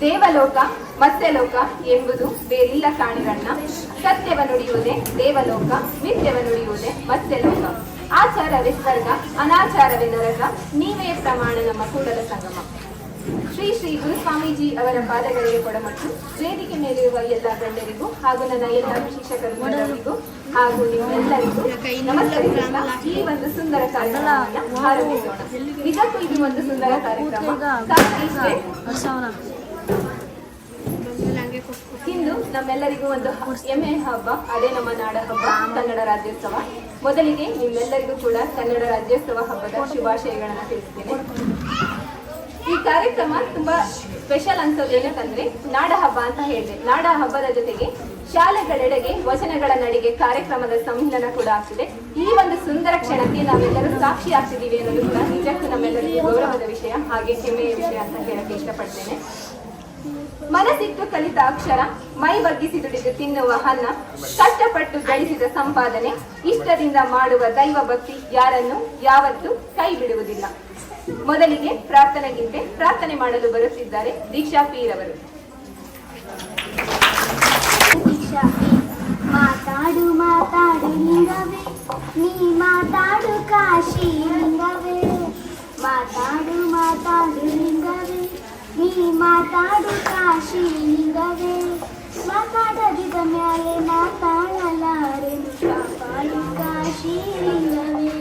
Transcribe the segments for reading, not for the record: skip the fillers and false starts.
ದೇವಲೋಕ ಮತ್ಸ್ಯಲೋಕ ಎಂಬುದು ಬೇರಿಲ್ಲ ಕಾಣಿರಣ್ಣ. ಸತ್ಯವ ನುಡಿಯುವುದೇ ದೇವಲೋಕ, ಮಿಥ್ಯವ ನುಡಿಯುವುದೇ ಮತ್ಸ್ಯಲೋಕ. ಆಚಾರವೇ ಸ್ವರ್ಗ, ಅನಾಚಾರವೇ ನರಕ, ನೀವೇ ಪ್ರಮಾಣ ನಮ್ಮ ಕೂಡಲ ಸಂಗಮ. ಶ್ರೀ ಶ್ರೀ ಗುರುಸ್ವಾಮೀಜಿ ಅವರ ಪಾದಗಳಿಗೆ ಕೊಡಮಟ್ಟು. ವೇದಿಕೆ ಮೇಲಿರುವ ಎಲ್ಲ ಗಣ್ಯರಿಗೂ ಹಾಗೂ ನನ್ನ ಎಲ್ಲ ಶಿಕ್ಷಕರಿಗೂ ಹಾಗೂ ನಿಮ್ಮೆಲ್ಲರಿಗೂ ನಮಸ್ಕರಿಸುತ್ತಾ ಈ ಒಂದು ಸುಂದರ ಕಾರ್ಯಕ್ರಮವನ್ನು ಆರಂಭಿಸೋಣ. ನಿಜಕ್ಕೂ ಇದು ಒಂದು ಸುಂದರ ಕಾರ್ಯಕ್ರಮ. ಇಂದು ನಮ್ಮೆಲ್ಲರಿಗೂ ಒಂದು ಹೆಮ್ಮೆ ಹಬ್ಬ, ಅದೇ ನಮ್ಮ ನಾಡ ಹಬ್ಬ, ಕನ್ನಡ ರಾಜ್ಯೋತ್ಸವ. ಮೊದಲಿಗೆ ನಿಮ್ಮೆಲ್ಲರಿಗೂ ಕೂಡ ಕನ್ನಡ ರಾಜ್ಯೋತ್ಸವ ಹಬ್ಬದ ಶುಭಾಶಯಗಳನ್ನು ತಿಳಿಸ್ತೇನೆ. ಈ ಕಾರ್ಯಕ್ರಮ ತುಂಬಾ ಸ್ಪೆಷಲ್ ಅನ್ಸೋದು ಏನಂತಂದ್ರೆ ನಾಡ ಹಬ್ಬ ಅಂತ ಹೇಳಿದೆ. ನಾಡ ಹಬ್ಬದ ಜೊತೆಗೆ ಶಾಲೆಗಳೆಡೆಗೆ ವಚನಗಳ ನಡಿಗೆ ಕಾರ್ಯಕ್ರಮದ ಸಂಮಿಲನ ಕೂಡ ಆಗ್ತಿದೆ. ಈ ಒಂದು ಸುಂದರ ಕ್ಷಣಕ್ಕೆ ನಾವೆಲ್ಲರೂ ಸಾಕ್ಷಿ ಆಗ್ತಿದ್ದೀವಿ ಅನ್ನೋದು ಕೂಡ ನಿಜಕ್ಕೂ ನಮ್ಮೆಲ್ಲರಿಗೂ ಗೌರವದ ವಿಷಯ, ಹಾಗೆ ಹೆಮ್ಮೆಯ ವಿಷಯ ಅಂತ ಹೇಳಕ್ಕೆ ಇಷ್ಟಪಡ್ತೇನೆ. ಮನಸ್ಸಿಟ್ಟು ಕಲಿತ ಅಕ್ಷರ, ಮೈ ಬಗ್ಗಿಸಿ ದುಡಿದು ತಿನ್ನುವ ಅನ್ನ, ಕಷ್ಟಪಟ್ಟು ಗಳಿಸಿದ ಸಂಪಾದನೆ, ಇಷ್ಟದಿಂದ ಮಾಡುವ ದೈವ ಭಕ್ತಿ ಯಾರನ್ನು ಯಾವತ್ತೂ ಕೈ ಬಿಡುವುದಿಲ್ಲ. ಮೊದಲಿಗೆ ಪ್ರಾರ್ಥನೆ ಗೀತೆ ಪ್ರಾರ್ಥನೆ ಮಾಡಲು ಬರುತ್ತಿದ್ದಾರೆ ದೀಕ್ಷಾ ಪೀರ್ ಅವರು. ಮಾತಾಡು ಮಾತಾಡು ಲಿಂಗವೇ, ನೀ ಮಾತಾಡು ಕಾಶಿ ಲಿಂಗವೇ. ಮಾತಾಡು ಮಾತಾಡು ಲಿಂಗವೇ, ನೀ ಮಾತಾಡು ಕಾಶಿ ಲಿಂಗವೇ. ಮಾತಾಡದಿದ ಮ್ಯಾಲೆ ಮಾತಾಡಲಾರೆನು, ಕಾಪಾಡು ಕಾಶಿ ಲಿಂಗವೇ.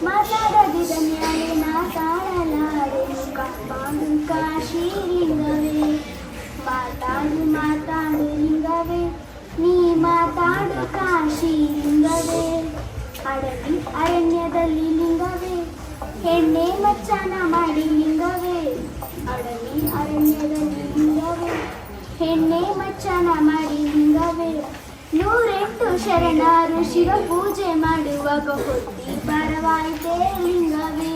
ಮಾತಾಡದಿದ ಮ್ಯಾಲೆ ಮಾತಾಡಲಾರೆನು, ಕಾಪಾಡು ಕಾಶಿ ಲಿಂಗವೇ. ಮಾತಾಡು ಮಾತಾಡು ಲಿಂಗವೇ, ನೀ ಮಾತಾಡು ಕಾಶಿ ಲಿಂಗವೇ. ಅಡವಿ ಅರಣ್ಯದಲ್ಲಿ ಲಿಂಗವೇ, ಹೆಣ್ಣೆ ಮಚ್ಚನ ಮಾಡಿ ಲಿಂಗವೇ. ಅಡವಿ ಅರಣ್ಯದಲ್ಲಿ ಲಿಂಗವೇ, ಹೆಣ್ಣೆ ಮಚ್ಚನ ಮಾಡಿ ಲಿಂಗವೇ. 108 ಶರಣರು ಶಿವ ಪೂಜೆ ಮಾಡುವಾಗ ಹೊತ್ತಿ ಬರವಾಯಿತೆ ಲಿಂಗವೇ.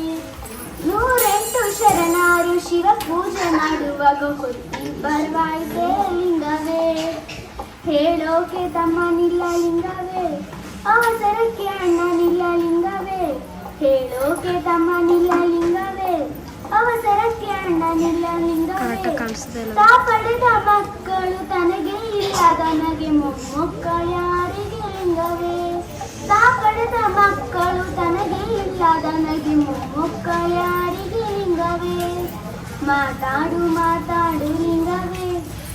108 ಶರಣರು ಶಿವ ಪೂಜೆ ಮಾಡುವಾಗ ಹೊತ್ತಿ ಬರವಾಯಿತೆ ಲಿಂಗವೇ. ಹೇಳೋಕೆ ತಮ್ಮನಿಲ್ಲ ಲಿಂಗವೇ, ಅವಸರಕ್ಕೆ ಅಣ್ಣನಿಲ್ಲ ಲಿಂಗವೇ. ಹೇಳೋಕೆ ತಮ್ಮನಿಲ್ಲ ಲಿಂಗವೇ, ಅವಸರಕ್ಕೆ ಅಣ್ಣನಿಲ್ಲ ಲಿಂಗವೇ. ತಾ ಪಡೆದ ಮಕ್ಕಳು ತನಗೆ ಇಲ್ಲ, ತನಗೆ ಮೊಮ್ಮಕ್ಕಳು ಯಾರಿಗೆ ಲಿಂಗವೇ. ತಾ ಪಡೆದ ಮಕ್ಕಳು ತನಗೆ ಇಲ್ಲ, ತನಗೆ ಮೊಮ್ಮಕ್ಕಳು ಯಾರಿಗೆ ಲಿಂಗವೇ. ಮಾತಾಡು ಮಾತಾಡು ಲಿಂಗವೇ,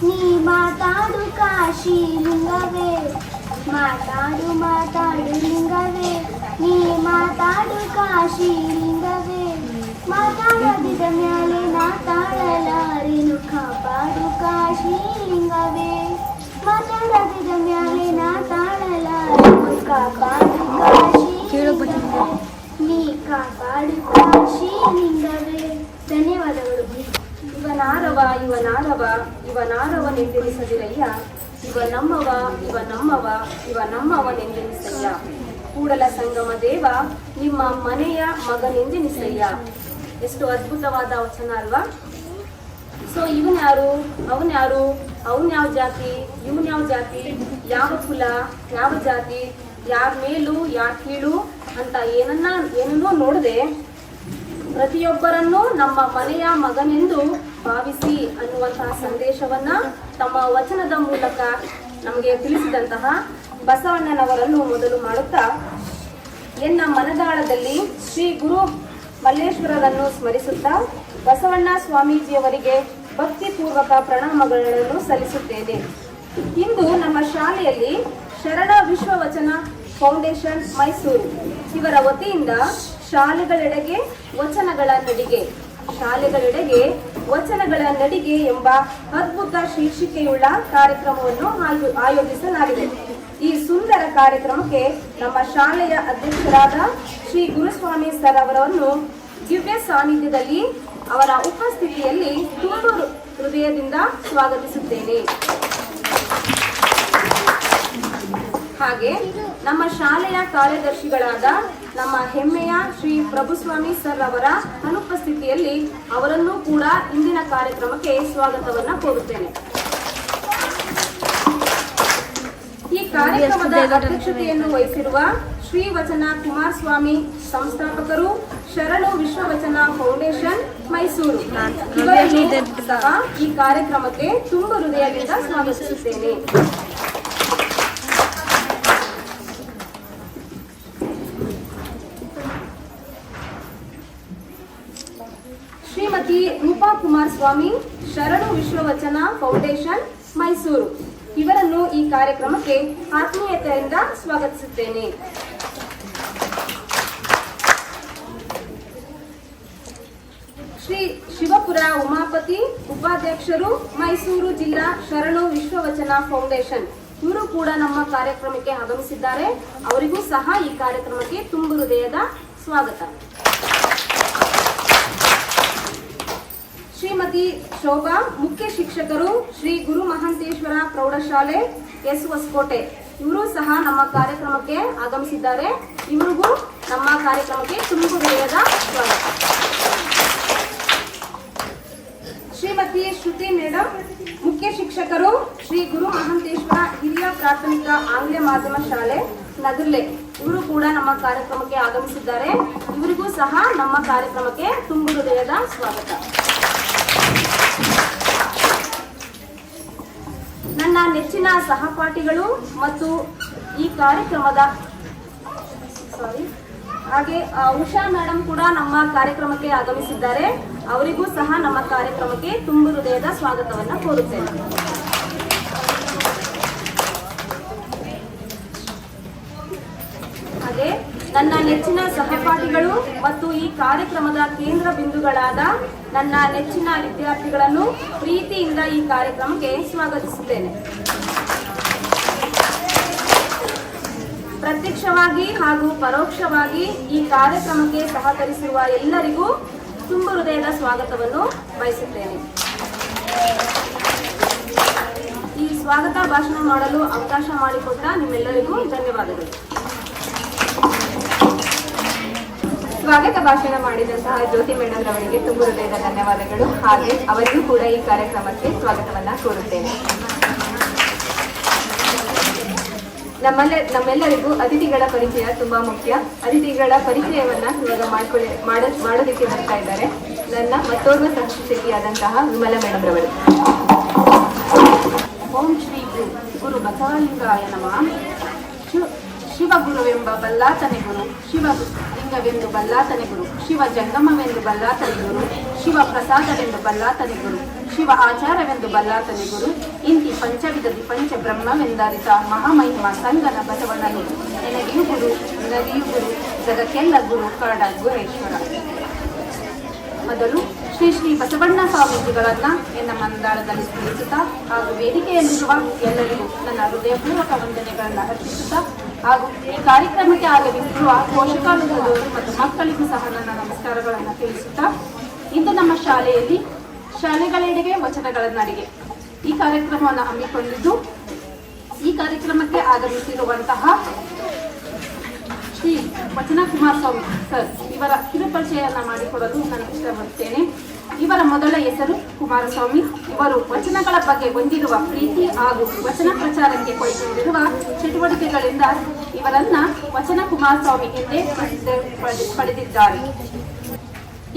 ನೀ ಮಾತಾಡು ಕಾಶಿ ಲಿಂಗವೇ. ಮಾತಾಡು ಮಾತಾಡು ಲಿಂಗವೇ, ನೀ ಮಾತಾಡು ಕಾಶಿ ಲಿಂಗವೇ. ಮಾತಾಡದಿದ ಮ್ಯಾಲೆ ಮಾತಾಡಲಾರೆನು, ಕಾಪಾಡು ಕಾಶಿ ಲಿಂಗವೇ. ಮಾತಾಡದಿದ ಮ್ಯಾಲೆ ಮಾತಾಡಲಾರೆನು, ಕಾಪಾಡು ಕಾಶಿ ಲಿಂಗವೇ. ನೀ ಕಾಪಾಡು ಕಾಶಿ ಲಿಂಗವೇ. ಧನ್ಯವಾದಗಳು. ಇವನಾರವ ಇವನಾರವ ಇವನಾರವನೆಂದೆನಿಸದಿರಯ್ಯ, ಇವ ನಮ್ಮವ ಇವ ನಮ್ಮವ ಇವ ನಮ್ಮವನೆಂದೆನಿಸಯ್ಯ. ಕೂಡಲ ಸಂಗಮ ದೇವ ನಿಮ್ಮ ಮನೆಯ ಮಗನೆಂದೆನಿಸಯ್ಯ. ಎಷ್ಟು ಅದ್ಭುತವಾದ ವಚನ ಅಲ್ವಾ? ಸೊ ಇವನ್ಯಾರು, ಅವನ್ಯಾರು, ಅವನ್ಯಾವ ಜಾತಿ, ಇವನ್ಯಾವ ಜಾತಿ, ಯಾವ ಕುಲ, ಯಾವ ಜಾತಿ, ಯಾರ ಮೇಲೂ ಯಾರ ಕೀಳು ಅಂತ ಏನನ್ನೋ ನೋಡದೆ ಪ್ರತಿಯೊಬ್ಬರನ್ನು ನಮ್ಮ ಮನೆಯ ಮಗನೆಂದು ಭಾವಿಸಿ ಅನ್ನುವಂತಹ ಸಂದೇಶವನ್ನ ತಮ್ಮ ವಚನದ ಮೂಲಕ ನಮಗೆ ತಿಳಿಸಿದಂತಹ ಬಸವಣ್ಣನವರನ್ನು ಮೊದಲು ಮಾಡುತ್ತಾ, ಎನ್ನ ಮನದಾಳದಲ್ಲಿ ಶ್ರೀ ಗುರು ಮಲ್ಲೇಶ್ವರರನ್ನು ಸ್ಮರಿಸುತ್ತಾ ಬಸವಣ್ಣ ಸ್ವಾಮೀಜಿಯವರಿಗೆ ಭಕ್ತಿಪೂರ್ವಕ ಪ್ರಣಾಮಗಳನ್ನು ಸಲ್ಲಿಸುತ್ತೇನೆ. ಇಂದು ನಮ್ಮ ಶಾಲೆಯಲ್ಲಿ ಶರಣ ವಿಶ್ವವಚನ ಫೌಂಡೇಶನ್ ಮೈಸೂರು ಇವರ ವತಿಯಿಂದ ಶಾಲೆಗಳೆಡೆಗೆ ವಚನಗಳ ನಡಿಗೆ, ಶಾಲೆಗಳೆಡೆಗೆ ವಚನಗಳ ನಡಿಗೆ ಎಂಬ ಅದ್ಭುತ ಶೀರ್ಷಿಕೆಯುಳ್ಳ ಕಾರ್ಯಕ್ರಮವನ್ನು ಆಯೋಜಿಸಲಾಗಿದೆ. ಈ ಸುಂದರ ಕಾರ್ಯಕ್ರಮಕ್ಕೆ ನಮ್ಮ ಶಾಲೆಯ ಅಧ್ಯಕ್ಷರಾದ ಶ್ರೀ ಗುರುಸ್ವಾಮಿ ಸರ್ ಅವರನ್ನು ದಿವ್ಯ ಸಾನ್ನಿಧ್ಯದಲ್ಲಿ ಅವರ ಉಪಸ್ಥಿತಿಯಲ್ಲಿ ತುಂಬ ಹೃದಯದಿಂದ ಸ್ವಾಗತಿಸುತ್ತೇನೆ. ಹಾಗೆ ನಮ್ಮ ಶಾಲೆಯ ಕಾರ್ಯದರ್ಶಿಗಳಾದ ನಮ್ಮ ಹೆಮ್ಮೆಯ ಶ್ರೀ ಪ್ರಭುಸ್ವಾಮಿ ಸರ್ ಅವರ ಅನುಪಸ್ಥಿತಿಯಲ್ಲಿ ಅವರನ್ನು ಕೂಡ ಇಂದಿನ ಕಾರ್ಯಕ್ರಮಕ್ಕೆ ಸ್ವಾಗತವನ್ನ ಕೋರುತ್ತೇನೆ. ಈ ಕಾರ್ಯಕ್ರಮದ ಅಧ್ಯಕ್ಷತೆಯನ್ನು ವಹಿಸಿರುವ ಶ್ರೀ ವಚನ ಕುಮಾರಸ್ವಾಮಿ ಸಂಸ್ಥಾಪಕರು, ಶರಣು ವಿಶ್ವವಚನ ಫೌಂಡೇಶನ್ ಮೈಸೂರು, ಇವರನ್ನು ಸಹ ಈ ಕಾರ್ಯಕ್ರಮಕ್ಕೆ ತುಂಬ ಹೃದಯದಿಂದ ಸ್ವಾಗತಿಸುತ್ತೇನೆ. ಶ್ರೀಮತಿ ರೂಪಾ ಕುಮಾರಸ್ವಾಮಿ, ಶರಣು ವಿಶ್ವವಚನ ಫೌಂಡೇಶನ್, ಮೈಸೂರು, ಇವರನ್ನು ಈ ಕಾರ್ಯಕ್ರಮಕ್ಕೆ ಆತ್ಮೀಯತೆಯಿಂದ ಸ್ವಾಗತಿಸುತ್ತೇನೆ. ಶ್ರೀ ಶಿವಪುರ ಉಮಾಪತಿ, ಉಪಾಧ್ಯಕ್ಷರು, ಮೈಸೂರು ಜಿಲ್ಲಾ ಶರಣು ವಿಶ್ವವಚನ ಫೌಂಡೇಶನ್, ಇವರು ಕೂಡ ನಮ್ಮ ಕಾರ್ಯಕ್ರಮಕ್ಕೆ ಆಗಮಿಸಿದ್ದಾರೆ. ಅವರಿಗೂ ಸಹ ಈ ಕಾರ್ಯಕ್ರಮಕ್ಕೆ ತುಂಬ ಹೃದಯದ ಸ್ವಾಗತ. ಶ್ರೀಮತಿ ಶೋಭಾ, ಮುಖ್ಯ ಶಿಕ್ಷಕರು, ಶ್ರೀ ಗುರು ಮಹಾಂತೇಶ್ವರ ಪ್ರೌಢಶಾಲೆ, ಎಸ್ ಹೊಸಕೋಟೆ, ಇವರು ಸಹ ನಮ್ಮ ಕಾರ್ಯಕ್ರಮಕ್ಕೆ ಆಗಮಿಸಿದ್ದಾರೆ. ಇವರಿಗೂ ನಮ್ಮ ಕಾರ್ಯಕ್ರಮಕ್ಕೆ ತುಂಬ ಹೃದಯದ ಸ್ವಾಗತ. ಶ್ರೀಮತಿ ಶ್ರುತಿ ಮೇಡಮ್, ಮುಖ್ಯ ಶಿಕ್ಷಕರು, ಶ್ರೀ ಗುರು ಮಹಾಂತೇಶ್ವರ ಹಿರಿಯ ಪ್ರಾಥಮಿಕ ಆಂಗ್ಲ ಮಾಧ್ಯಮ ಶಾಲೆ, ನಗರ್ಲೆ, ಇವರು ಕೂಡ ನಮ್ಮ ಕಾರ್ಯಕ್ರಮಕ್ಕೆ ಆಗಮಿಸಿದ್ದಾರೆ. ಇವರಿಗೂ ಸಹ ನಮ್ಮ ಕಾರ್ಯಕ್ರಮಕ್ಕೆ ತುಂಬ ಹೃದಯದ ಸ್ವಾಗತ. ನನ್ನ ನೆಚ್ಚಿನ ಸಹಪಾಠಿಗಳು ಮತ್ತು ಈ ಕಾರ್ಯಕ್ರಮದ ಹಾಗೆ ಉಷಾ ಮೇಡಮ್ ಕೂಡ ನಮ್ಮ ಕಾರ್ಯಕ್ರಮಕ್ಕೆ ಆಗಮಿಸಿದ್ದಾರೆ. ಅವರಿಗೂ ಸಹ ನಮ್ಮ ಕಾರ್ಯಕ್ರಮಕ್ಕೆ ತುಂಬ ಹೃದಯದ ಸ್ವಾಗತವನ್ನು ಕೋರುತ್ತೇನೆ. ಹಾಗೆ ನನ್ನ ನೆಚ್ಚಿನ ಸಹಪಾಠಿಗಳು ಮತ್ತು ಈ ಕಾರ್ಯಕ್ರಮದ ಕೇಂದ್ರ ಬಿಂದುಗಳಾದ ನನ್ನ ನೆಚ್ಚಿನ ವಿದ್ಯಾರ್ಥಿಗಳನ್ನು ಪ್ರೀತಿಯಿಂದ ಈ ಕಾರ್ಯಕ್ರಮಕ್ಕೆ ಸ್ವಾಗತಿಸುತ್ತೇನೆ. ಪ್ರತ್ಯಕ್ಷವಾಗಿ ಹಾಗೂ ಪರೋಕ್ಷವಾಗಿ ಈ ಕಾರ್ಯಕ್ರಮಕ್ಕೆ ಸಹಕರಿಸಿರುವ ಎಲ್ಲರಿಗೂ ತುಂಬ ಹೃದಯದ ಸ್ವಾಗತವನ್ನು ಬಯಸುತ್ತೇನೆ. ಈ ಸ್ವಾಗತ ಭಾಷಣ ಮಾಡಲು ಅವಕಾಶ ಮಾಡಿಕೊಟ್ಟ ನಿಮ್ಮೆಲ್ಲರಿಗೂ ಧನ್ಯವಾದಗಳು. ಸ್ವಾಗತ ಭಾಷಣ ಮಾಡಿದಂತಹ ಜ್ಯೋತಿ ಮೇಡಮ್ ಅವರಿಗೆ ತುಂಬ ಹೃದಯದ ಧನ್ಯವಾದಗಳು. ಹಾಗೆ ಅವರಿಗೂ ಕೂಡ ಈ ಕಾರ್ಯಕ್ರಮಕ್ಕೆ ಸ್ವಾಗತವನ್ನ ಕೋರುತ್ತೇನೆ. ನಮ್ಮೆಲ್ಲರಿಗೂ ಅತಿಥಿಗಳ ಪರಿಚಯ ತುಂಬಾ ಮುಖ್ಯ. ಅತಿಥಿಗಳ ಪರಿಚಯವನ್ನ ಇವಾಗ ಮಾಡೋದಕ್ಕೆ ಬರ್ತಾ ಇದ್ದಾರೆ ನನ್ನ ಮತ್ತೋರ್ವ ಸಹಶಿಕ್ಷಕಿಯಾದಂತಹ ವಿಮಲಾ ಮೇಡಮ್ ರವರು. ಓಂ ಶ್ರೀ ಗುರು ಬಸವಲಿಂಗಾಯ ನಮಃ. ಶಿವಗುರುವೆಂಬ ಬಲ್ಲಾತನೆ ಗುರು, ಶಿವಲಿಂಗವೆಂದು ಬಲ್ಲಾತನೆ ಗುರು, ಶಿವ ಜಂಗಮವೆಂದು ಬಲ್ಲಾತನೆ ಗುರು, ಶಿವ ಪ್ರಸಾದವೆಂದು ಬಲ್ಲಾತನೆ ಗುರು, ಶಿವ ಆಚಾರವೆಂದು ಬಲ್ಲಾತನೆ ಗುರು, ಇಂತಿ ಪಂಚವಿಧದಿ ಪಂಚ ಬ್ರಹ್ಮವೆಂದರಿತ ಮಹಾಮಹಿಮ ಸಂಗನ ಬಸವಣ್ಣನು ನನಗಿಯೂ ಗುರು, ನನಗಿಯೂ ಗುರು, ಜಗಕ್ಕೆಲ್ಲ ಗುರು ಕರಡ ಗುರೇಶ್ವರ. ಮೊದಲು ಶ್ರೀ ಶ್ರೀ ಬಸವಣ್ಣ ಸ್ವಾಮೀಜಿಗಳನ್ನ ಎನ್ನ ಮಂದಾರದಲ್ಲಿ ಸ್ಮರಿಸುತ್ತಾ ಹಾಗೂ ವೇದಿಕೆಯಲ್ಲಿರುವ ಎಲ್ಲರಿಗೂ ನನ್ನ ಹೃದಯಪೂರ್ವಕ ವಂದನೆಗಳನ್ನು ಅರ್ಪಿಸುತ್ತಾ ಹಾಗೂ ಈ ಕಾರ್ಯಕ್ರಮಕ್ಕೆ ಆಗಮಿಸಿರುವ ಪೋಷಕಾಂಗದವರು ಮತ್ತು ಮಕ್ಕಳಿಗೂ ಸಹ ನನ್ನ ನಮಸ್ಕಾರಗಳನ್ನು ತಿಳಿಸುತ್ತಾ, ಇಂದು ನಮ್ಮ ಶಾಲೆಯಲ್ಲಿ ಶಾಲೆಗಳೆಡೆಗೆ ವಚನಗಳ ನಡಿಗೆ ಈ ಕಾರ್ಯಕ್ರಮವನ್ನು ಹಮ್ಮಿಕೊಂಡಿದ್ದು, ಈ ಕಾರ್ಯಕ್ರಮಕ್ಕೆ ಆಗಮಿಸಿರುವಂತಹ ಶ್ರೀ ವಚನ ಕುಮಾರಸ್ವಾಮಿ ಸರ್ ಇವರ ಕಿರುಪರಿಚಯವನ್ನು ಮಾಡಿಕೊಡಲು ನಾನು ಇಷ್ಟಪಡುತ್ತೇನೆ. ಇವರ ಮೊದಲ ಹೆಸರು ಕುಮಾರಸ್ವಾಮಿ. ಇವರು ವಚನಗಳ ಬಗ್ಗೆ ಹೊಂದಿರುವ ಪ್ರೀತಿ ಹಾಗೂ ವಚನ ಪ್ರಚಾರಕ್ಕೆ ಕೈಗೊಂಡಿರುವ ಚಟುವಟಿಕೆಗಳಿಂದ ಇವರನ್ನ ವಚನ ಕುಮಾರಸ್ವಾಮಿ ಎಂದೇ ಪಡೆದಿದ್ದಾರೆ.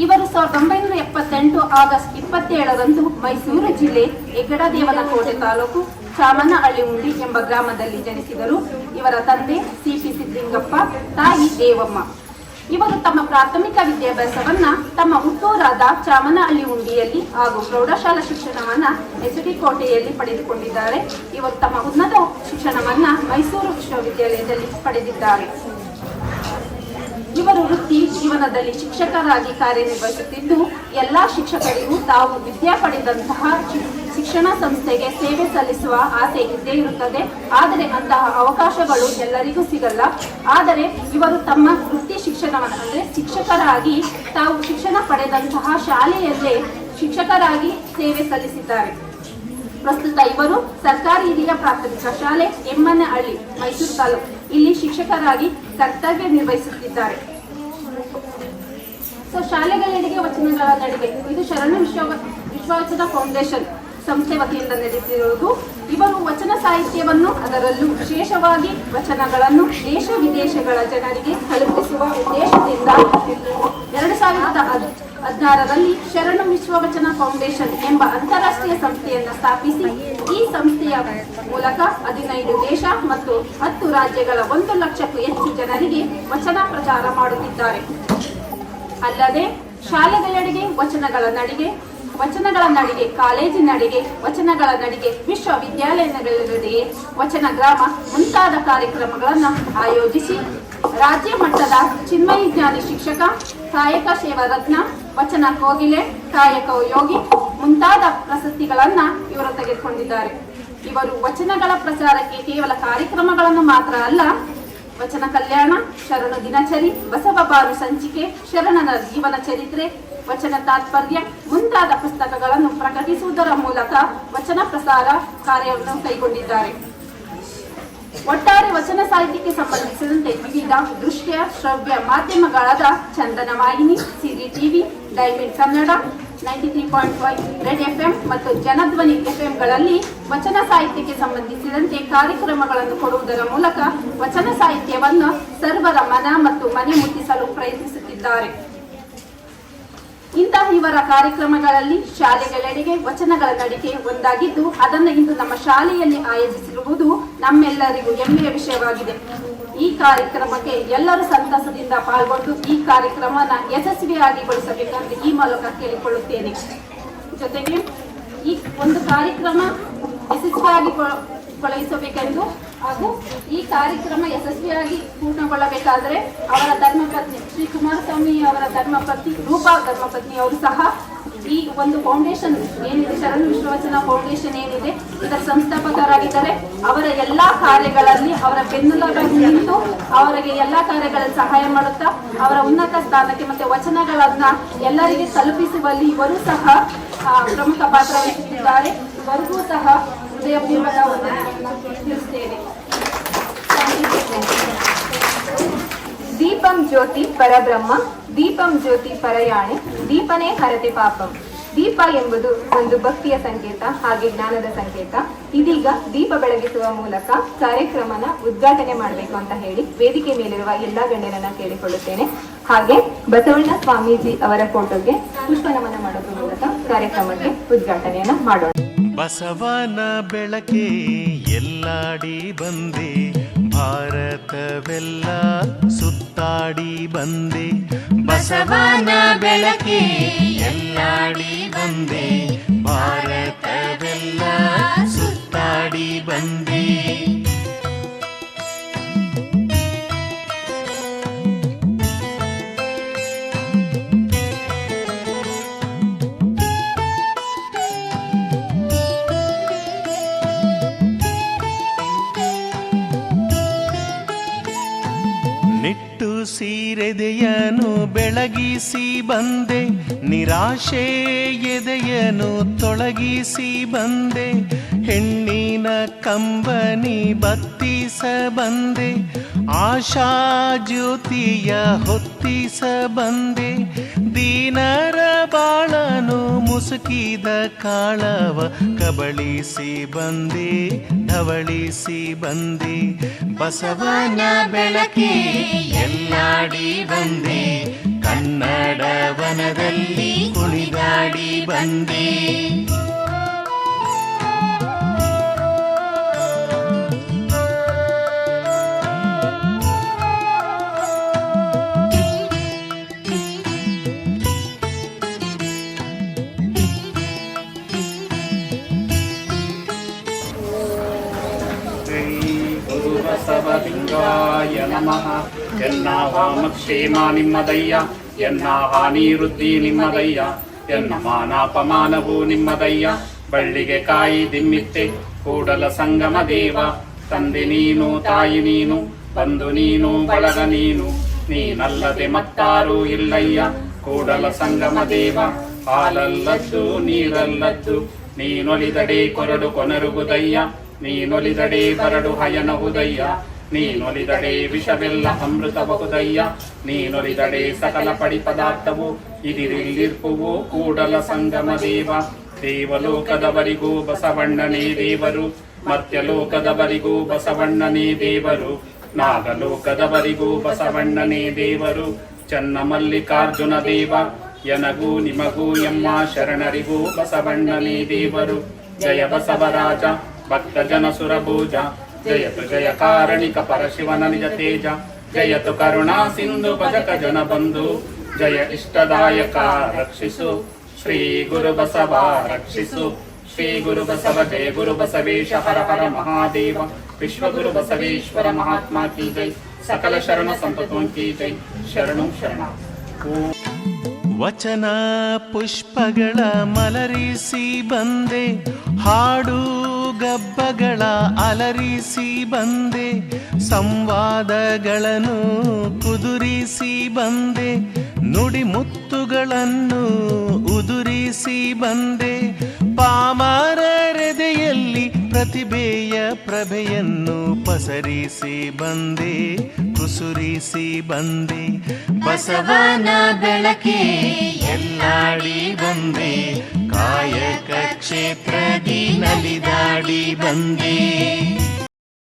ಇವರು 1978 ಆಗಸ್ಟ್ 27ರಂದು ಮೈಸೂರು ಜಿಲ್ಲೆ ಹೆಗ್ಗಡದೇವನಕೋಟೆ ತಾಲೂಕು ಚಾಮನಹಳ್ಳಿ ಉಂಡಿ ಎಂಬ ಗ್ರಾಮದಲ್ಲಿ ಜನಿಸಿದರು. ಇವರ ತಂದೆ ಸಿಪಿ ಸಿದ್ಲಿಂಗಪ್ಪ, ತಾಯಿ ದೇವಮ್ಮ. ಇವರು ತಮ್ಮ ಪ್ರಾಥಮಿಕ ವಿದ್ಯಾಭ್ಯಾಸವನ್ನ ತಮ್ಮ ಹುಟ್ಟೂರಾದ ಚಾಮನಹಳ್ಳಿ ಉಂಡಿಯಲ್ಲಿ ಹಾಗೂ ಪ್ರೌಢಶಾಲಾ ಶಿಕ್ಷಣವನ್ನ ಎಚ್.ಡಿ. ಕೋಟೆಯಲ್ಲಿ ಪಡೆದುಕೊಂಡಿದ್ದಾರೆ. ಇವರು ತಮ್ಮ ಉನ್ನತ ಶಿಕ್ಷಣವನ್ನ ಮೈಸೂರು ವಿಶ್ವವಿದ್ಯಾಲಯದಲ್ಲಿ ಪಡೆದಿದ್ದಾರೆ. ಇವರು ವೃತ್ತಿ ಜೀವನದಲ್ಲಿ ಶಿಕ್ಷಕರಾಗಿ ಕಾರ್ಯನಿರ್ವಹಿಸುತ್ತಿದ್ದು, ಎಲ್ಲಾ ಶಿಕ್ಷಕರಿಗೂ ತಾವು ವಿದ್ಯೆ ಪಡೆದಂತಹ ಶಿಕ್ಷಣ ಸಂಸ್ಥೆಗೆ ಸೇವೆ ಸಲ್ಲಿಸುವ ಆಸೆ ಇದ್ದೇ ಇರುತ್ತದೆ. ಆದರೆ ಅಂತಹ ಅವಕಾಶಗಳು ಎಲ್ಲರಿಗೂ ಸಿಗಲ್ಲ. ಆದರೆ ಇವರು ತಮ್ಮ ವೃತ್ತಿ ಶಿಕ್ಷಣವನ್ನು ಅಂದರೆ ಶಿಕ್ಷಕರಾಗಿ ತಾವು ಶಿಕ್ಷಣ ಪಡೆದಂತಹ ಶಾಲೆಯಲ್ಲೇ ಶಿಕ್ಷಕರಾಗಿ ಸೇವೆ ಸಲ್ಲಿಸಿದ್ದಾರೆ. ಪ್ರಸ್ತುತ ಇವರು ಸರ್ಕಾರಿ ಹಿರಿಯ ಪ್ರಾಥಮಿಕ ಶಾಲೆ ಎಮ್ಮನಹಳ್ಳಿ, ಮೈಸೂರು ತಾಲೂಕು ಇಲ್ಲಿ ಶಿಕ್ಷಕರಾಗಿ ಕರ್ತವ್ಯ ನಿರ್ವಹಿಸುತ್ತಿದ್ದಾರೆ. ಶಾಲೆಗಳೆಡೆಗೆ ವಚನಗಳ ನಡುವೆ ಇದು ಶರಣ ವಿಶ್ವವಚನ ಫೌಂಡೇಶನ್ ಸಂಸ್ಥೆ ವತಿಯಿಂದ ನಡೆಸಿರುವುದು. ಇವರು ವಚನ ಸಾಹಿತ್ಯವನ್ನು ಅದರಲ್ಲೂ ವಿಶೇಷವಾಗಿ ವಚನಗಳನ್ನು ದೇಶ ವಿದೇಶಗಳ ಜನರಿಗೆ ತಲುಪಿಸುವ ಉದ್ದೇಶದಿಂದ 2016ರಲ್ಲಿ ಶರಣ ವಿಶ್ವವಚನ ಫೌಂಡೇಶನ್ ಎಂಬ ಅಂತಾರಾಷ್ಟ್ರೀಯ ಸಂಸ್ಥೆಯನ್ನು ಸ್ಥಾಪಿಸಿ ಈ ಸಂಸ್ಥೆಯ ಮೂಲಕ 15 ದೇಶ ಮತ್ತು 10 ರಾಜ್ಯಗಳ 1 ಲಕ್ಷಕ್ಕೂ ಹೆಚ್ಚು ಜನರಿಗೆ ವಚನ ಪ್ರಚಾರ ಮಾಡುತ್ತಿದ್ದಾರೆ. ಅಲ್ಲದೆ ಶಾಲೆಗಳೆಡೆಗೆ ವಚನಗಳ ನಡಿಗೆ, ಕಾಲೇಜಿನಡಿಗೆ, ವಚನಗಳ ನಡಿಗೆ, ವಿಶ್ವವಿದ್ಯಾಲಯಗಳೆಡೆಗೆ ವಚನ ಗ್ರಾಮ ಮುಂತಾದ ಕಾರ್ಯಕ್ರಮಗಳನ್ನು ಆಯೋಜಿಸಿ ರಾಜ್ಯ ಮಟ್ಟದ ಚಿನ್ಮಯಿ ಜ್ಞಾನಿ ಶಿಕ್ಷಕ, ಕಾಯಕ ಸೇವಾ ರತ್ನ, ವಚನ ಕೋಗಿಲೆ, ಕಾಯಕ ಯೋಗಿ ಮುಂತಾದ ಪ್ರಶಸ್ತಿಗಳನ್ನು ಇವರು ತೆಗೆದುಕೊಂಡಿದ್ದಾರೆ. ಇವರು ವಚನಗಳ ಪ್ರಚಾರಕ್ಕೆ ಕೇವಲ ಕಾರ್ಯಕ್ರಮಗಳನ್ನು ಮಾತ್ರ ಅಲ್ಲ, ವಚನ ಕಲ್ಯಾಣ, ಶರಣ ದಿನಚರಿ, ಬಸವ ಬಾನು ಸಂಚಿಕೆ, ಶರಣನ ಜೀವನ ಚರಿತ್ರೆ, ವಚನ ತಾತ್ಪರ್ಯ ಮುಂತಾದ ಪುಸ್ತಕಗಳನ್ನು ಪ್ರಕಟಿಸುವುದರ ಮೂಲಕ ವಚನ ಪ್ರಸಾರ ಕಾರ್ಯವನ್ನು ಕೈಗೊಂಡಿದ್ದಾರೆ. ಒಟ್ಟಾರೆ ವಚನ ಸಾಹಿತ್ಯಕ್ಕೆ ಸಂಬಂಧಿಸಿದಂತೆ ವಿವಿಧ ದೃಶ್ಯ ಶ್ರವ್ಯ ಮಾಧ್ಯಮಗಳಾದ ಚಂದನ ವಾಹಿನಿ, Siri TV, diamond Kannada, 93.5 red FM ಮತ್ತು ಜನಧ್ವನಿ FMಗಳಲ್ಲಿ ವಚನ ಸಾಹಿತ್ಯಕ್ಕೆ ಸಂಬಂಧಿಸಿದಂತೆ ಕಾರ್ಯಕ್ರಮಗಳನ್ನು ಕೊಡುವುದರ ಮೂಲಕ ವಚನ ಸಾಹಿತ್ಯವನ್ನು ಸರ್ವರ ಮನ ಮತ್ತು ಮನೆ ಮುಟ್ಟಿಸಲು ಪ್ರಯತ್ನಿಸುತ್ತಿದ್ದಾರೆ. ಇಂತಹ ಇವರ ಕಾರ್ಯಕ್ರಮಗಳಲ್ಲಿ ಶಾಲೆಗಳೆಡೆಗೆ ವಚನಗಳ ನಡಿಗೆ ಒಂದಾಗಿದ್ದು, ಅದನ್ನು ಇಂದು ನಮ್ಮ ಶಾಲೆಯಲ್ಲಿ ಆಯೋಜಿಸಿರುವುದು ನಮ್ಮೆಲ್ಲರಿಗೂ ಹೆಮ್ಮೆಯ ವಿಷಯವಾಗಿದೆ. ಈ ಕಾರ್ಯಕ್ರಮಕ್ಕೆ ಎಲ್ಲರೂ ಸಂತಸದಿಂದ ಪಾಲ್ಗೊಂಡು ಈ ಕಾರ್ಯಕ್ರಮನ ಯಶಸ್ವಿಯಾಗಿ ಗೊಳಿಸಬೇಕೆಂದು ಈ ಮೂಲಕ ಕೇಳಿಕೊಳ್ಳುತ್ತೇನೆ. ಜೊತೆಗೆ ಈ ಒಂದು ಕಾರ್ಯಕ್ರಮ ಯಶಸ್ವಿಯಾಗಿ ಗೊಳಿಸಬೇಕೆಂದು ಹಾಗೂ ಈ ಕಾರ್ಯಕ್ರಮ ಯಶಸ್ವಿಯಾಗಿ ಪೂರ್ಣಗೊಳ್ಳಬೇಕಾದರೆ ಅವರ ಧರ್ಮಪತ್ನಿ ಶ್ರೀ ಕುಮಾರಸ್ವಾಮಿ ಅವರ ಧರ್ಮಪತ್ನಿ ರೂಪಾ ಧರ್ಮಪತ್ನಿ ಅವರು ಸಹ ಈ ಒಂದು ಫೌಂಡೇಶನ್ ಏನಿದೆ, ಶರಣ ವಿಶ್ವವಚನ ಫೌಂಡೇಶನ್ ಏನಿದೆ ಇದರ ಸಂಸ್ಥಾಪಕರಾಗಿದ್ದಾರೆ. ಅವರ ಎಲ್ಲಾ ಕಾರ್ಯಗಳಲ್ಲಿ ಅವರ ಬೆನ್ನೆಲುಬಾಗಿ ನಿಂತು ಅವರಿಗೆ ಎಲ್ಲಾ ಕಾರ್ಯಗಳಲ್ಲಿ ಸಹಾಯ ಮಾಡುತ್ತಾ ಅವರ ಉನ್ನತ ಸ್ಥಾನಕ್ಕೆ ಮತ್ತೆ ವಚನಗಳನ್ನ ಎಲ್ಲರಿಗೆ ತಲುಪಿಸುವಲ್ಲಿ ಇವರು ಸಹ ಪ್ರಮುಖ ಪಾತ್ರ ವಹಿಸುತ್ತಿದ್ದಾರೆ. ಇವರಿಗೂ ಸಹ ಹೃದಯಪೂರ್ವಕ ವಂದನೆಗಳನ್ನು ತಿಳಿಸುತ್ತೇನೆ. ದೀಪಂ ಜ್ಯೋತಿ ಪರಬ್ರಹ್ಮ, ದೀಪಂ ಜ್ಯೋತಿ ಪರಯಾಣೆ, ದೀಪನೇ ಹರತೆ ಪಾಪಂ. ದೀಪ ಎಂಬುದು ಒಂದು ಭಕ್ತಿಯ ಸಂಕೇತ, ಹಾಗೆ ಜ್ಞಾನದ ಸಂಕೇತ. ಇದೀಗ ದೀಪ ಬೆಳಗಿಸುವ ಮೂಲಕ ಕಾರ್ಯಕ್ರಮನ ಉದ್ಘಾಟನೆ ಮಾಡಬೇಕು ಅಂತ ಹೇಳಿ ವೇದಿಕೆ ಮೇಲಿರುವ ಎಲ್ಲಾ ಗಣ್ಯರನ್ನ ಕೇಳಿಕೊಳ್ಳುತ್ತೇನೆ. ಹಾಗೆ ಬಸವಣ್ಣ ಸ್ವಾಮೀಜಿ ಅವರ ಫೋಟೋಗೆ ಪುಷ್ಪ ನಮನ ಮಾಡೋದ್ರ ಮೂಲಕ ಕಾರ್ಯಕ್ರಮಕ್ಕೆ ಉದ್ಘಾಟನೆಯನ್ನ ಮಾಡೋಣ. ಬಸವನ ಬೆಳಕೆ ಎಲ್ಲಾಡಿ ಬಂದೆ, ಭಾರತವೆಲ್ಲ ಸುತ್ತಾಡಿ ಬಂದೆ. ಬಸವನ ಬೆಳಕೆ ಎಲ್ಲಾಡಿ ಬಂದೆ, ಭಾರತವೆಲ್ಲ ಸುತ್ತಾಡಿ ಬಂದೆ. ಸೀರೆದೆಯನು ಬೆಳಗಿಸಿ ಬಂದೆ, ನಿರಾಶೆ ಎದೆಯನು ತೊಳಗಿಸಿ ಬಂದೆ. ಹೆಣ್ಣಿನ ಕಂಬನಿ ಬತ್ತಿಸ ಬಂದೆ, ಆಶಾ ಜ್ಯೋತಿಯ ಹೊತ್ತಿಸ ಬಂದೆ. ದೀನರ ಬಾಳನು ಮುಸುಕಿದ ಕಾಳವ ಕಬಳಿಸಿ ಬಂದೆ, ಧವಳಿಸಿ ಬಂದೆ. ಬಸವನ ಬೆಳಕೆ ಎಲ್ಲಾಡಿ ಬಂದೆ, ಕನ್ನಡ ವನದಲ್ಲಿ ಕುಣಿದಾಡಿ ಬಂದೆ. ಬಸವಲಿಂಗಾಯ ನಮಃ. ಎನ್ನ ವಾಮಕ್ಷೇಮ ನಿಮ್ಮದಯ್ಯ, ಎನ್ನ ಹಾನಿ ವೃದ್ಧಿ ನಿಮ್ಮದಯ್ಯ, ಎನ್ನ ಮಾನಾಪಮಾನವು ನಿಮ್ಮದಯ್ಯ. ಬಳ್ಳಿಗೆ ಕಾಯಿ ದಿಮ್ಮಿತ್ತೆ ಕೂಡಲ ಸಂಗಮ ದೇವ, ತಂದೆ ನೀನು ತಾಯಿ ನೀನು ಬಂಧು ನೀನು ಬಳಗ ನೀನು, ನೀನಲ್ಲದೆ ಮತ್ತಾರೂ ಇಲ್ಲಯ್ಯ ಕೂಡಲ ಸಂಗಮ ದೇವ. ಹಾಲಲ್ಲದ್ದು ನೀರಲ್ಲದ್ದು ನೀನೊಲಿದಡೆ ಕೊರಡು ಕೊನರುಗುದಯ್ಯ, ನೀನೊಲಿದಡೆ ಬರಡು ಹಯನಹುದಯ್ಯ. ನೀನೊಲಿದಡೆ ವಿಷವೆಲ್ಲ ಅಮೃತಬಹುದಯ್ಯ, ನೀನೊಲಿದಡೆ ಸಕಲ ಪಡಿ ಪದಾರ್ಥವು ಇದಿರಿಲ್ಲಿರ್ಪುವು ಕೂಡಲ ಸಂಗಮ ದೇವ. ದೇವಲೋಕದವರಿಗೂ ಬಸವಣ್ಣನೇ ದೇವರು, ಮರ್ತ್ಯಲೋಕದವರಿಗೂ ಬಸವಣ್ಣನೇ ದೇವರು, ನಾಗಲೋಕದವರಿಗೂ ಬಸವಣ್ಣನೇ ದೇವರು. ಚನ್ನಮಲ್ಲಿಕಾರ್ಜುನ ದೇವ ಎನಗೂ ನಿಮಗೂ ಎಮ್ಮ ಶರಣರಿಗೂ ಬಸವಣ್ಣನೇ ದೇವರು. ಜಯ ಬಸವರಾಜ ಭಕ್ತ ಜನ ಸುರಭೋಜ, ಜಯತು ಜಯ ಕಾರಣಿಕ ಪರಶಿವನ ನಿಜ ತೇಜ, ಜಯತು ಕರುಣಾ ಸಿಂಧು ಭಜಕ ಜನ ಬಂಧು, ಜಯ ಇಷ್ಟದಾಯಕ ರಕ್ಷಿಸು ಶ್ರೀ ಗುರು ಬಸವ ರಕ್ಷಿಸು. ಶ್ರೀ ಗುರು ಬಸವ ಜಯ ಗುರು ಬಸವೇಶ ಹರ ಹರ ಮಹಾದೇವ. ವಿಶ್ವಗುರು ಬಸವೇಶ್ವರ ಮಹಾತ್ಮ ಕಿ ಜೈ. ಸಕಲ ಶರಣ ಸಂತತೋಂ ಕಿ ಜೈ. ಶರಣು ಶರಣ. ವಚನ ಪುಷ್ಪಗಳ ಮಲರಿಸಿ ಬಂದೆ, ಹಾಡು ಗಬ್ಬಗಳ ಅಲರಿಸಿ ಬಂದೆ, ಸಂವಾದಗಳನ್ನು ಕುದುರಿಸಿ ಬಂದೆ, ನುಡಿ ಮುತ್ತುಗಳನ್ನು ಉದುರಿಸಿ ಬಂದೆ, ಪಾಮರರೆದೆಯಲ್ಲಿ ಪ್ರತಿಭೆಯ ಪ್ರಭೆಯನ್ನು ಪಸರಿಸಿ ಬಂದೆ, ಕುಸುರಿಸಿ ಬಂದೆ. ಬಸವನ ಬೆಳಕೆ ಎಲ್ಲಾಡಿ ಬಂದೆ, ಕಾಯಕ ಕ್ಷೇತ್ರದಿ ನಲಿದಾಡಿ ಬಂದೆ.